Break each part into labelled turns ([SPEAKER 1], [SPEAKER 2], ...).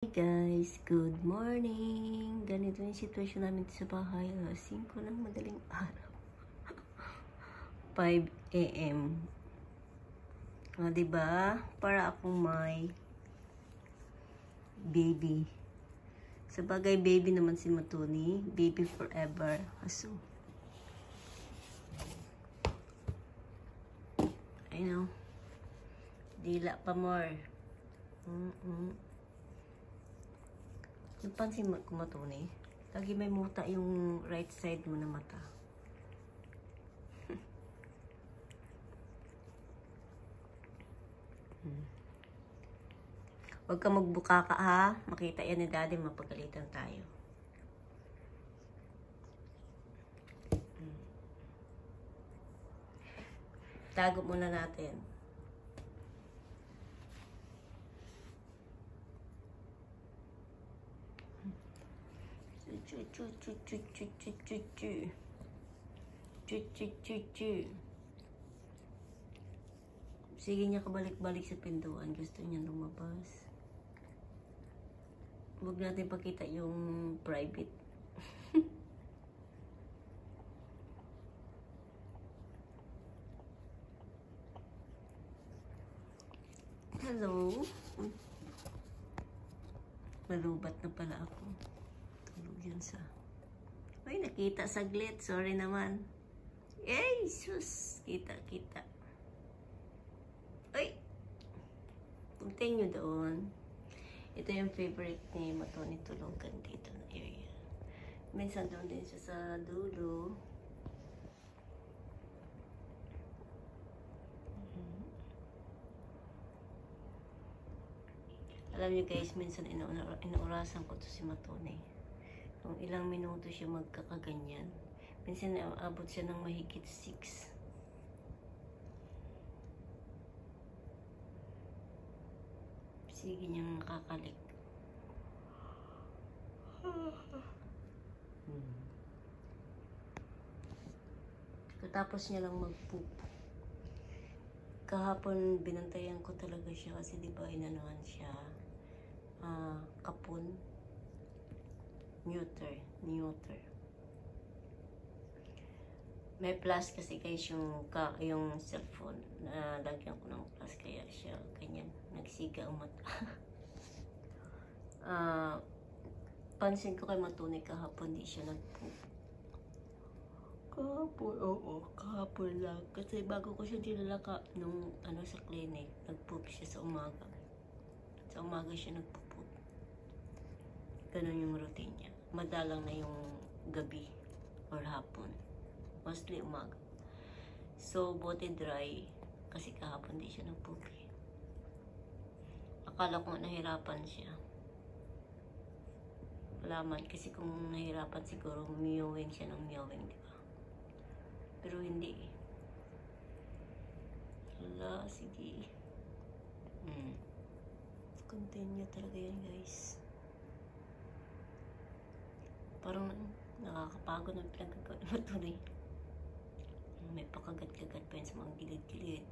[SPEAKER 1] Hey guys, good morning! Ganito yung sitwasyon namin sa bahay. 5 ng madaling araw. 5 AM. Diba? Para akong may baby. Sa bagay, baby naman si Matuni. Baby forever. Aso. I know. Dila pa more. Napansin mo kung Matuni? Lagi may muta yung right side mo na mata. Huwag ka magbuka ka ha. Makita yan ni Daddy, mapagalitan tayo. Tago muna natin. Sige niya kabalik-balik sa pintuan. Gusto niya lumabas. Huwag natin pakita yung private. Hello. Malubat na pala ako. Tulog yan sa... Ay, nakita saglit. Sorry naman. Ay, sus. Kita. Ay. Continue doon. Ito yung favorite ni Matuni, tulugan dito na area. Minsan doon din siya sa dulo. Alam niyo guys, minsan inuurasan ko to si Matuni. Kung ilang minuto siya magkakaganyan. Minsan abot siya ng mahigit 6. Sige niyang nakakalik. Katapos niya lang mag-poop. Kahapon binantayan ko talaga siya kasi di ba inanahan siya kapon. Neuter. May plus kasi guys yung cellphone na lagyan ko ng plus kaya siya ganyan nagsiga ang mata. Pansin ko kay Matuni kahapon di siya nag-poop. Kahapon lang. Kasi bago ko siya dinala nung sa clinic, nag-poop siya sa umaga. Sa umaga siya nagpo-poop. Ganun yung routine niya. Madalang na yung gabi or hapon. Mostly umaga. So, buti dry. Kasi kahapon di siya nag-poop. Akala ko nahirapan siya. Wala man. Kasi kung nahirapan siguro, mewing siya ng mewing, di ba? Pero hindi. Wala, sige. Continue talaga yan, guys. Parang nakakapagod ng pinagkagawin mo tuloy. May pakagat-kagat pa yun sa mga gilid-gilid.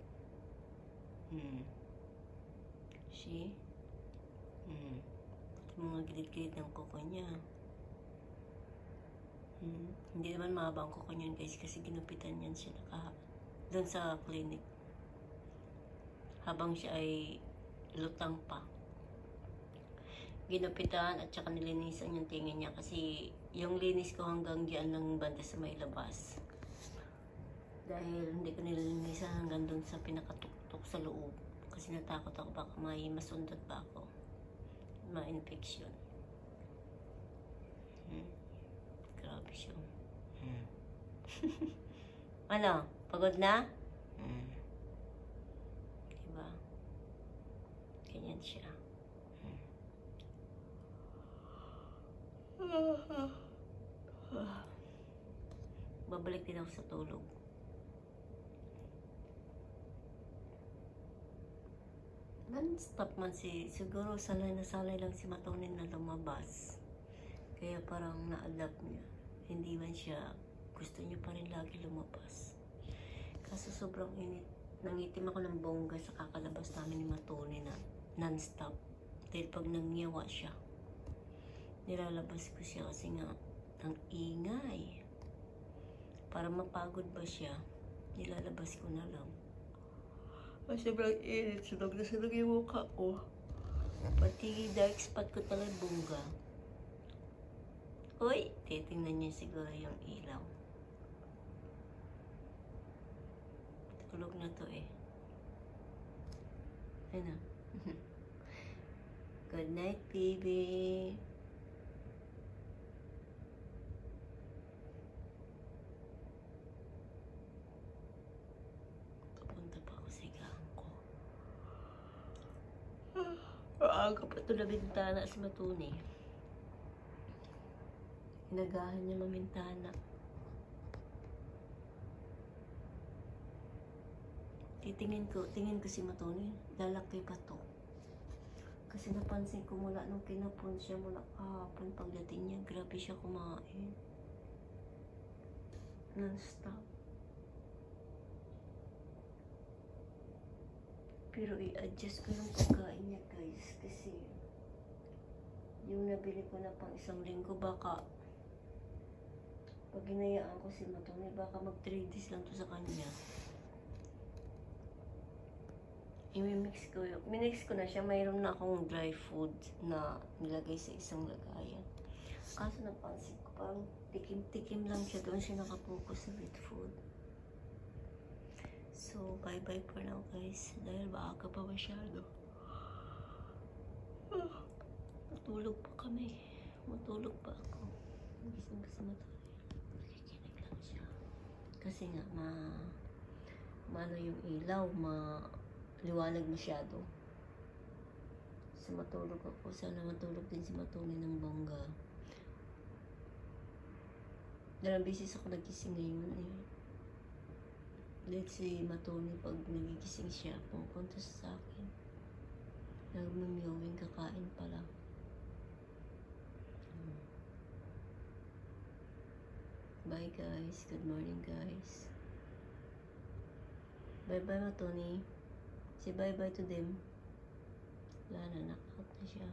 [SPEAKER 1] See? Sa mga gilid-gilid ng kuko niya. Hindi naman mahaba ang kuko niyan guys kasi ginupitan niyan siya doon sa clinic. Habang siya ay lutang pa. Ginupitan at saka nilinisan yung tingin niya kasi yung linis ko hanggang diyan lang banda sa may labas. Dahil hindi ko nilinisan hanggang doon sa pinakatuktok sa loob. Kasi natakot ako baka may masundot pa ako. Ma-infection. Grabe siya. Ano? Pagod na? Diba? Ganyan siya. Babalik din ako sa tulog. Non-stop man siguro sanay lang si Matuni na lumabas. Kaya parang na-adapt niya. Hindi man siya, gusto niya pa rin lagi lumabas. Kaso sobrang init. Nangitim ako ng bongga sa kakalabas namin ni Matuni na non-stop. Dahil pag nangyawa siya, nilalabas ko siya kasi nga ang ingay. Para mapagod ba siya, nilalabas ko na lang. Kasi sobrang init, sunog na sunog yung mukha ko. Pati dark spot ko talaga bungga. Uy, titingnan niya siguro yung ilaw. Tulog na to eh. Ano? Good night, baby. Papunta pa ako sa higaan ko. Aga pa ito na bintana sa matuni. Inagahan niya mamintana. Tingin ko si Matoni, lalaki pa to. Kasi napansin ko mula nung kinapon siya mula kahapon pagdating niya, grabe siya kumain. Non-stop. Pero i-adjust ko yung pagkain niya guys, kasi yung nabili ko na pang 1 linggo, baka pag ginayaan ko si Matoni, baka mag 3 days lang to sa kanya. Minix ko na siya. Mayroon na akong dry food na nilagay sa isang lagayan. Kaso napansin ko parang tikim-tikim lang siya. Doon siya nakapokus sa wet food. So, bye-bye for now guys. Dahil baka pa masyado. Matulog pa kami. Matulog pa ako. Nagising kasi matulog. Nakikinig lang siya. Kasi nga, maano yung ilaw, liwanag masyado. So matulog ako. Sana matulog din si Matoni ng bangga. Dalang beses ako nagising ngayon eh. Let's say Matoni pag nagigising siya, pumunta sa akin. Nagmamiyawing kakain pala. Bye guys. Good morning guys. Bye bye Matoni. Say bye-bye to them. Wala na, knock-out na siya.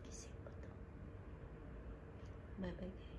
[SPEAKER 1] Gising pa to. Bye-bye guys.